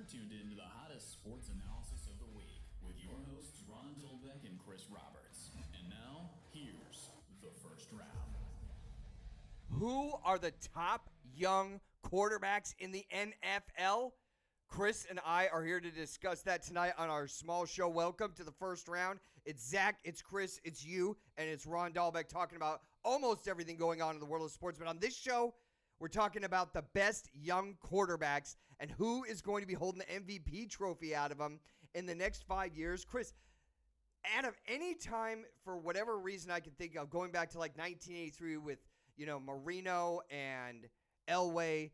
You're tuned into the hottest sports analysis of the week with your hosts Ron Dolbeck and Chris Roberts. And now, here's the first round. Who are the top young quarterbacks in the NFL? Chris and I are here to discuss that tonight on our small show. Welcome to the first round. It's Zach, it's Chris, it's you, and it's Ron Dahlbeck talking about almost everything going on in the world of sports. But on this show, we're talking about the best young quarterbacks and who is going to be holding the MVP trophy out of them in the next 5 years. Chris, out of any time, for whatever reason I can think of, going back to like 1983 with, Marino and Elway,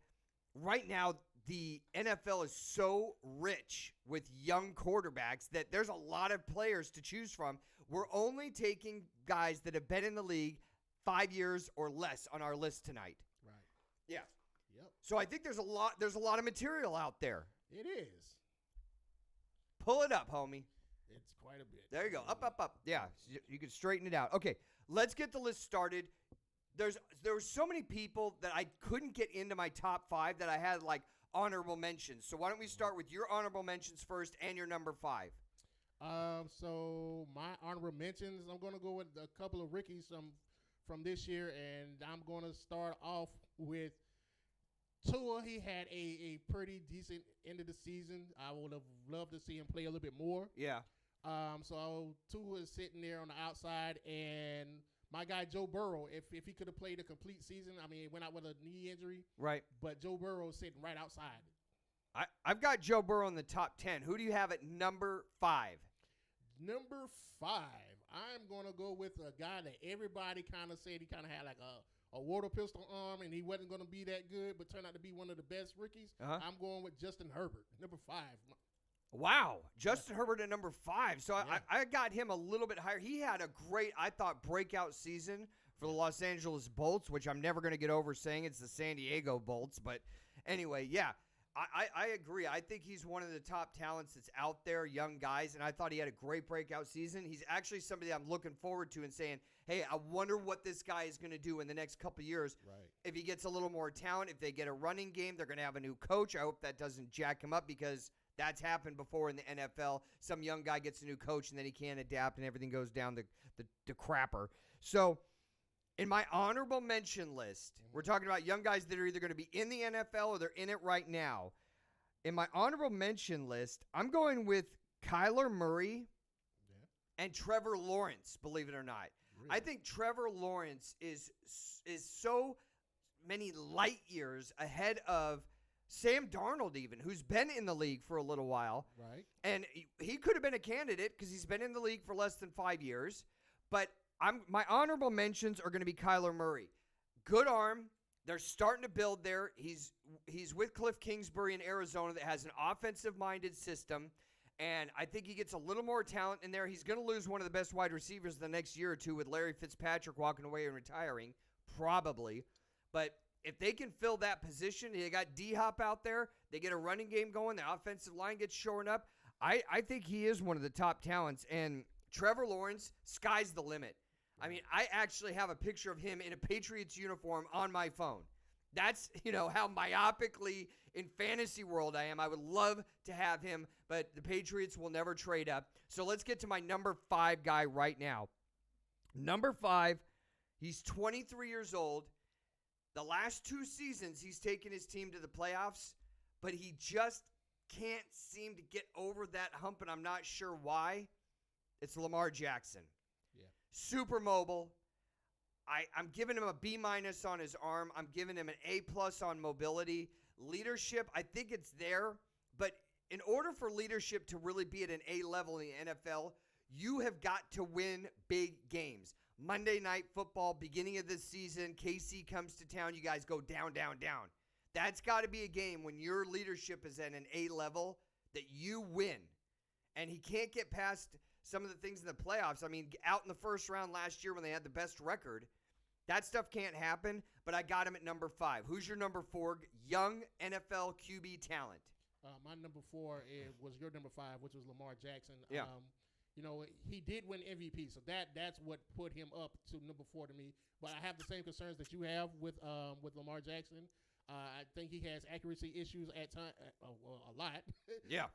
right now the NFL is so rich with young quarterbacks that there's a lot of players to choose from. We're only taking guys that have been in the league 5 years or less on our list tonight. Right. Yeah. Yep. So I think there's a lot of material out there. It is. Pull it up, homie. It's quite a bit. There you go. Up. Yeah, you can straighten it out. Okay, let's get the list started. There were so many people that I couldn't get into my top 5 that I had like honorable mentions. So why don't we start with your honorable mentions first and your number 5? So my honorable mentions, I'm going to go with a couple of rookies from this year, and I'm going to start off with Tua. He had a pretty decent end of the season. I would have loved to see him play a little bit more. Yeah. So Tua is sitting there on the outside, and my guy Joe Burrow, if he could have played a complete season, I mean, he went out with a knee injury. Right. But Joe Burrow is sitting right outside. I've got Joe Burrow in the top 10. Who do you have at number 5? Number 5, I'm going to go with a guy that everybody kind of said he kind of had like a water pistol arm and he wasn't going to be that good, but turned out to be one of the best rookies. I'm going with Justin Herbert, number 5. Wow. Justin Herbert at number 5. So yeah. I got him a little bit higher. He had a great, I thought, breakout season for the Los Angeles Bolts, which I'm never going to get over saying it's the San Diego Bolts. But anyway, yeah, I agree. I think he's one of the top talents that's out there, young guys, and I thought he had a great breakout season. He's actually somebody I'm looking forward to and saying, hey, I wonder what this guy is going to do in the next couple of years. Right. If he gets a little more talent, if they get a running game, they're going to have a new coach. I hope that doesn't jack him up because that's happened before in the NFL. Some young guy gets a new coach and then he can't adapt and everything goes down the crapper. So in my honorable mention list, we're talking about young guys that are either going to be in the NFL or they're in it right now. In my honorable mention list, I'm going with Kyler Murray and Trevor Lawrence, believe it or not. Really? I think Trevor Lawrence is so many light years ahead of Sam Darnold even, who's been in the league for a little while. Right. And he could have been a candidate because he's been in the league for less than 5 years. But my honorable mentions are going to be Kyler Murray. Good arm. They're starting to build there. He's with Cliff Kingsbury in Arizona that has an offensive-minded system. And I think he gets a little more talent in there. He's going to lose one of the best wide receivers the next year or two with Larry Fitzpatrick walking away and retiring, probably. But if they can fill that position, they got D-Hop out there, they get a running game going, the offensive line gets shored up, I think he is one of the top talents. And Trevor Lawrence, sky's the limit. I mean, I actually have a picture of him in a Patriots uniform on my phone. That's, how myopically in fantasy world I am. I would love to have him, but the Patriots will never trade up. So let's get to my number 5 guy right now. Number 5, he's 23 years old. The last 2 seasons, he's taken his team to the playoffs, but he just can't seem to get over that hump, and I'm not sure why. It's Lamar Jackson. Yeah. Super mobile. I'm giving him a B- on his arm. I'm giving him an A+ on mobility. Leadership, I think it's there, but in order for leadership to really be at an A level in the NFL, you have got to win big games. Monday Night Football, beginning of this season, KC comes to town, you guys go down, down, down. That's got to be a game when your leadership is at an A level that you win. And he can't get past some of the things in the playoffs. I mean, out in the first round last year when they had the best record, that stuff can't happen, but I got him at number 5. Who's your number 4 young NFL QB talent? My number 4 was your number 5, which was Lamar Jackson. Yeah. He did win MVP, so that's what put him up to number 4 to me. But I have the same concerns that you have with Lamar Jackson. I think he has accuracy issues at times, a lot. Yeah.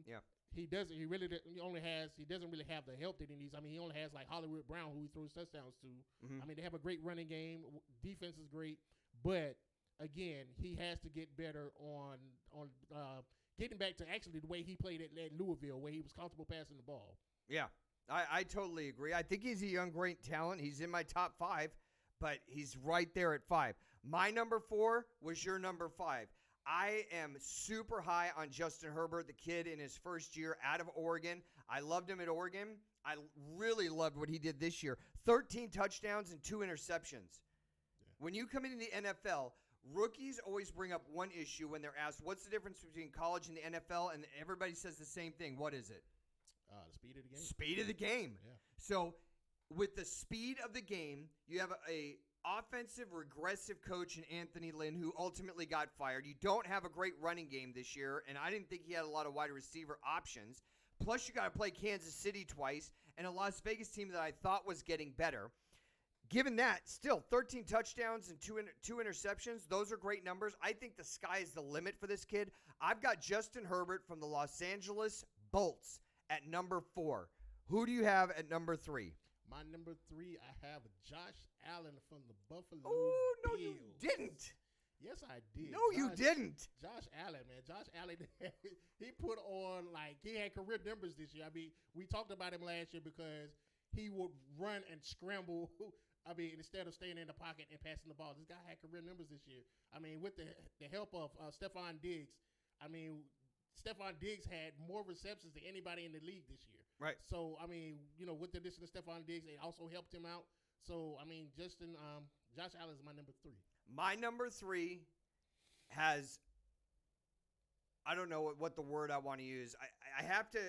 Yeah. He doesn't. He really. He only has. He doesn't really have the help that he needs. I mean, he only has like Hollywood Brown, who he throws touchdowns to. Mm-hmm. I mean, they have a great running game. Defense is great, but again, he has to get better on getting back to actually the way he played at Louisville, where he was comfortable passing the ball. Yeah, I totally agree. I think he's a young, great talent. He's in my top 5, but he's right there at 5. My number 4 was your number 5. I am super high on Justin Herbert, the kid in his first year out of Oregon. I loved him at Oregon. I really loved what he did this year. 13 touchdowns and 2 interceptions. Yeah. When you come into the NFL, rookies always bring up one issue when they're asked, what's the difference between college and the NFL? And everybody says the same thing. What is it? The speed of the game. Speed of the game. Yeah. So with the speed of the game, you have a offensive, regressive coach in Anthony Lynn, who ultimately got fired. You don't have a great running game this year, and I didn't think he had a lot of wide receiver options. Plus, you got to play Kansas City twice, and a Las Vegas team that I thought was getting better. Given that, still 13 touchdowns and two interceptions, those are great numbers. I think the sky is the limit for this kid. I've got Justin Herbert from the Los Angeles Bolts at number 4. Who do you have at number 3? My number 3, I have Josh Allen from the Buffalo Oh, no, Bills. you didn't. Yes, I did. No, you didn't. Josh Allen, man. Josh Allen, he put on, he had career numbers this year. I mean, we talked about him last year because he would run and scramble, instead of staying in the pocket and passing the ball. This guy had career numbers this year. I mean, with the help of Stephon Diggs, Stephon Diggs had more receptions than anybody in the league this year. Right. So, with the addition of Stephon Diggs, it also helped him out. So, Josh Allen is my number 3. My number 3 has, I don't know what the word I want to use. I have to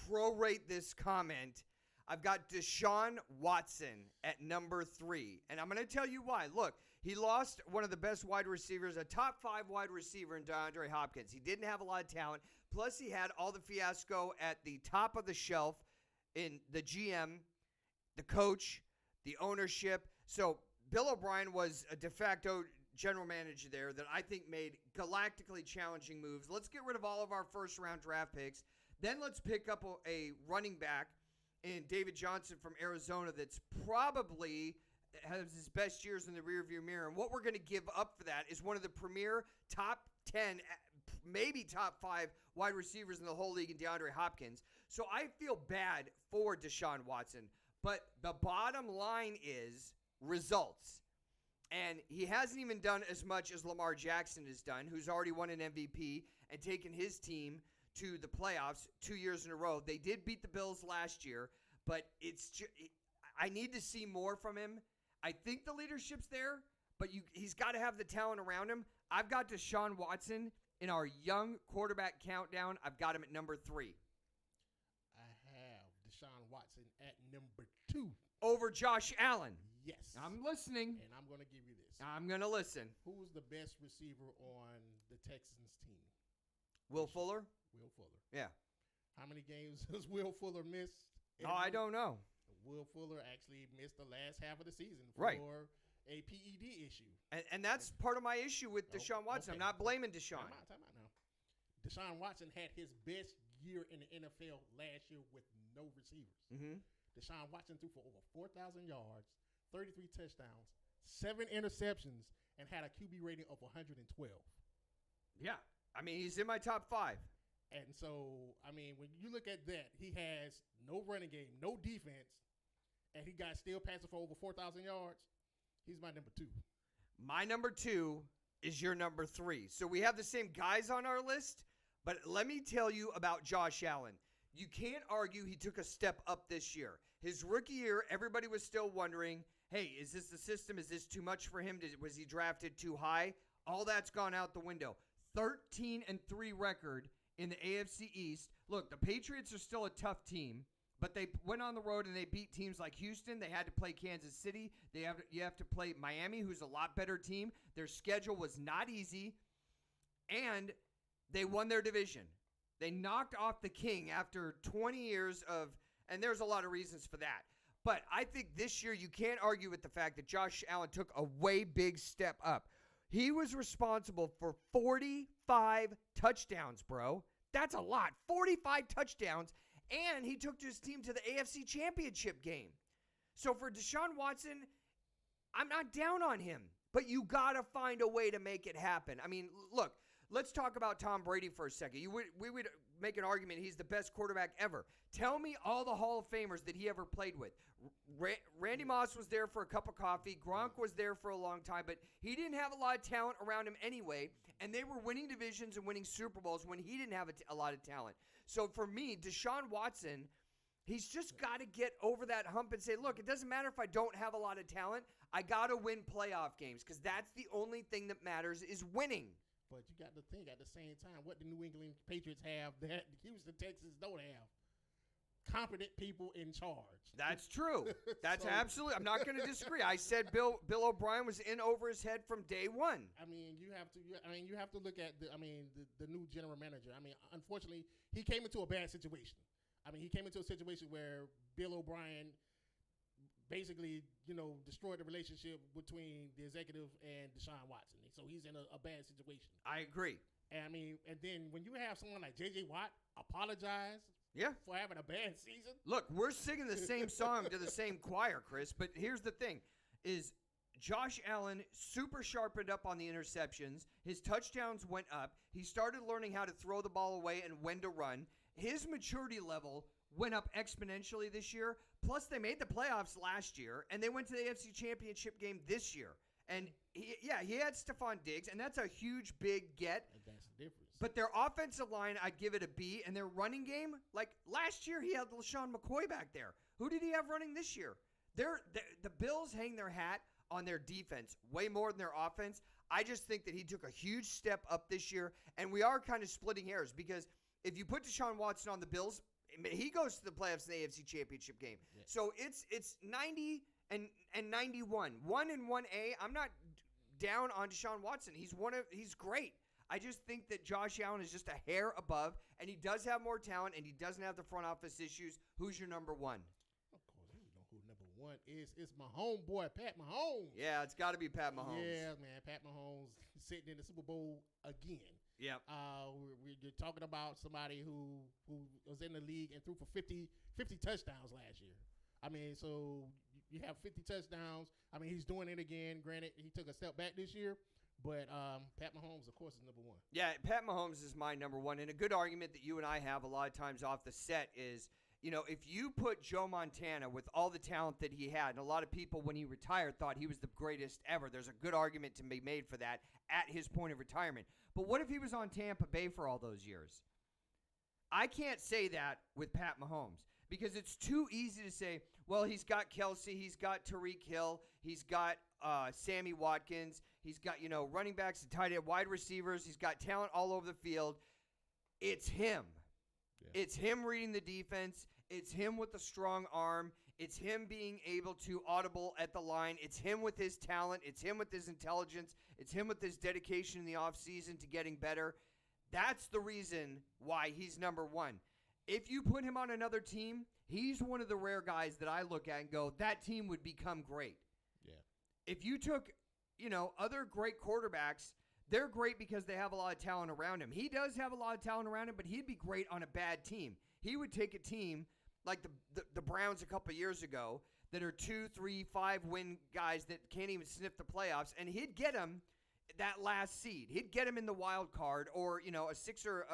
prorate this comment. I've got Deshaun Watson at number 3, and I'm going to tell you why. Look, he lost one of the best wide receivers, a top 5 wide receiver in DeAndre Hopkins. He didn't have a lot of talent. Plus, he had all the fiasco at the top of the shelf in the GM, the coach, the ownership. So Bill O'Brien was a de facto general manager there that I think made galactically challenging moves. Let's get rid of all of our first-round draft picks. Then let's pick up a running back in David Johnson from Arizona that's probably has his best years in the rearview mirror. And what we're going to give up for that is one of the premier top 10, maybe top 5 wide receivers in the whole league in DeAndre Hopkins. So I feel bad for Deshaun Watson. But the bottom line is results. And he hasn't even done as much as Lamar Jackson has done, who's already won an MVP and taken his team to the playoffs 2 years in a row. They did beat the Bills last year, but I need to see more from him. I think the leadership's there, but he's got to have the talent around him. I've got Deshaun Watson in our young quarterback countdown. I've got him at number 3. I have Deshaun Watson at number 2. Over Josh Allen. Yes. I'm listening. And I'm going to give you this. I'm going to listen. Who's the best receiver on the Texans team? Will Fuller? Will Fuller. Yeah. How many games has Will Fuller missed? Oh, I don't know. Will Fuller actually missed the last half of the season for right. a PED issue. And that's part of my issue with Deshaun Watson. Okay. I'm not blaming Deshaun. Time out now. Deshaun Watson had his best year in the NFL last year with no receivers. Mm-hmm. Deshaun Watson threw for over 4,000 yards, 33 touchdowns, 7 interceptions, and had a QB rating of 112. Yeah. I mean, he's in my top 5. And so, when you look at that, he has no running game, no defense, and he got still passing for over 4,000 yards. He's my number 2. My number 2 is your number 3. So we have the same guys on our list, but let me tell you about Josh Allen. You can't argue he took a step up this year. His rookie year, everybody was still wondering, hey, is this the system? Is this too much for him? Was he drafted too high? All that's gone out the window. 13-3 record in the AFC East. Look, the Patriots are still a tough team, but they went on the road and they beat teams like Houston. They had to play Kansas City. You have to play Miami, who's a lot better team. Their schedule was not easy, and they won their division. They knocked off the King after 20 years of, and there's a lot of reasons for that. But I think this year you can't argue with the fact that Josh Allen took a way big step up. He was responsible for 45 touchdowns, bro. That's a lot. 45 touchdowns, and he took his team to the AFC Championship game. So for Deshaun Watson, I'm not down on him, but you got to find a way to make it happen. I mean, look, let's talk about Tom Brady for a second. We would make an argument he's the best quarterback ever. Tell me all the Hall of Famers that he ever played with. Randy Moss was there for a cup of coffee. Gronk was there for a long time, but he didn't have a lot of talent around him anyway, and they were winning divisions and winning Super Bowls when he didn't have a lot of talent. So for me, Deshaun Watson, he's just got to get over that hump and say, look, it doesn't matter if I don't have a lot of talent. I got to win playoff games because that's the only thing that matters is winning. But you got to think at the same time, what the New England Patriots have that the Houston Texans don't have. Competent people in charge. That's true. That's So- absolutely. I'm not going to disagree. I said Bill O'Brien was in over his head from day one. I mean, you have to look at the new general manager. I mean, unfortunately, he came into a bad situation. I mean, he came into a situation where Bill O'Brien basically, destroyed the relationship between the executive and Deshaun Watson. So he's in a bad situation. I agree. And I mean, and then when you have someone like J.J. Watt apologize Yeah. for having a bad season, Look, we're singing the same song to the same choir, Chris, but here's the thing is Josh Allen super sharpened up on the interceptions. His touchdowns went up. He started learning how to throw the ball away and when to run. His maturity level went up exponentially this year. Plus, they made the playoffs last year, and they went to the AFC Championship game this year. And, he had Stephon Diggs, and that's a huge, big get. that's the difference. But their offensive line, I'd give it a B. And their running game, like last year, he had LaShawn McCoy back there. Who did he have running this year? The Bills hang their hat on their defense way more than their offense. I just think that he took a huge step up this year. And we are kind of splitting hairs because if you put Deshaun Watson on the Bills, he goes to the playoffs in the AFC Championship game. Yeah. So it's 90 and 91. 1 and 1A. I'm not down on Deshaun Watson. He's great. I just think that Josh Allen is just a hair above, and he does have more talent, and he doesn't have the front office issues. Who's your number one? Of course, you know who number one is. It's my homeboy, Pat Mahomes. Yeah, it's got to be Pat Mahomes. Yeah, man, Pat Mahomes sitting in the Super Bowl again. Yep. We're talking about somebody who was in the league and threw for 50 touchdowns last year. I mean, so you have 50 touchdowns. I mean, he's doing it again. Granted, he took a step back this year, but Pat Mahomes, of course, is number one. Yeah, Pat Mahomes is my number one. And a good argument that you and I have a lot of times off the set is, if you put Joe Montana with all the talent that he had, and a lot of people when he retired thought he was the greatest ever, there's a good argument to be made for that at his point of retirement. But what if he was on Tampa Bay for all those years? I can't say that with Pat Mahomes because it's too easy to say, well, he's got Kelsey, he's got Tyreek Hill, he's got Sammy Watkins, he's got, running backs and tight end, wide receivers, he's got talent all over the field. It's him. Yeah. It's him reading the defense. It's him with the strong arm. It's him being able to audible at the line. It's him with his talent. It's him with his intelligence. It's him with his dedication in the offseason to getting better. That's the reason why he's number one. If you put him on another team, he's one of the rare guys that I look at and go, that team would become great. Yeah. If you took, other great quarterbacks, they're great because they have a lot of talent around him. He does have a lot of talent around him, but he'd be great on a bad team. He would take a team like the Browns a couple years ago that are 2, 3, 5 win guys that can't even sniff the playoffs, and he'd get them that last seed. He'd get him in the wild card or, a 6 or,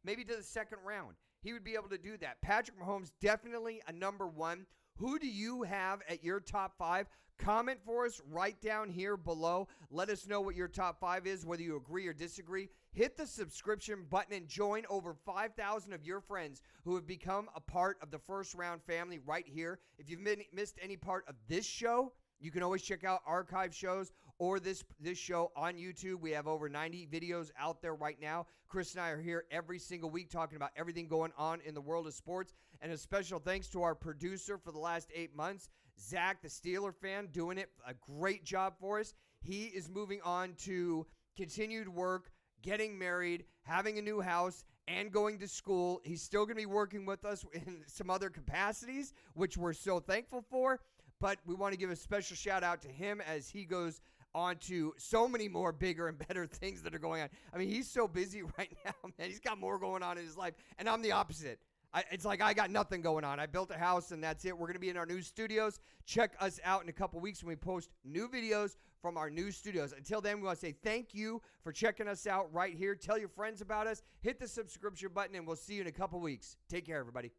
maybe to the second round. He would be able to do that. Patrick Mahomes, definitely a number one. Who do you have at your top 5? Comment for us right down here below. Let us know what your top 5 is, whether you agree or disagree. Hit the subscription button and join over 5,000 of your friends who have become a part of the First Round family right here. If you've missed any part of this show, you can always check out archive shows or this show on YouTube. We have over 90 videos out there right now. Chris and I are here every single week talking about everything going on in the world of sports. And a special thanks to our producer for the last 8 months, Zach, the Steeler fan, doing it a great job for us. He is moving on to continued work, getting married, having a new house, and going to school. He's still going to be working with us in some other capacities, which we're so thankful for. But we want to give a special shout out to him as he goes onto so many more bigger and better things that are going on. I mean, he's so busy right now, man. He's got more going on in his life, and I'm the opposite. It's like I got nothing going on. I built a house, and that's it. We're going to be in our new studios. Check us out in a couple weeks when we post new videos from our new studios. Until then, we want to say thank you for checking us out right here. Tell your friends about us. Hit the subscription button, and we'll see you in a couple weeks. Take care, everybody.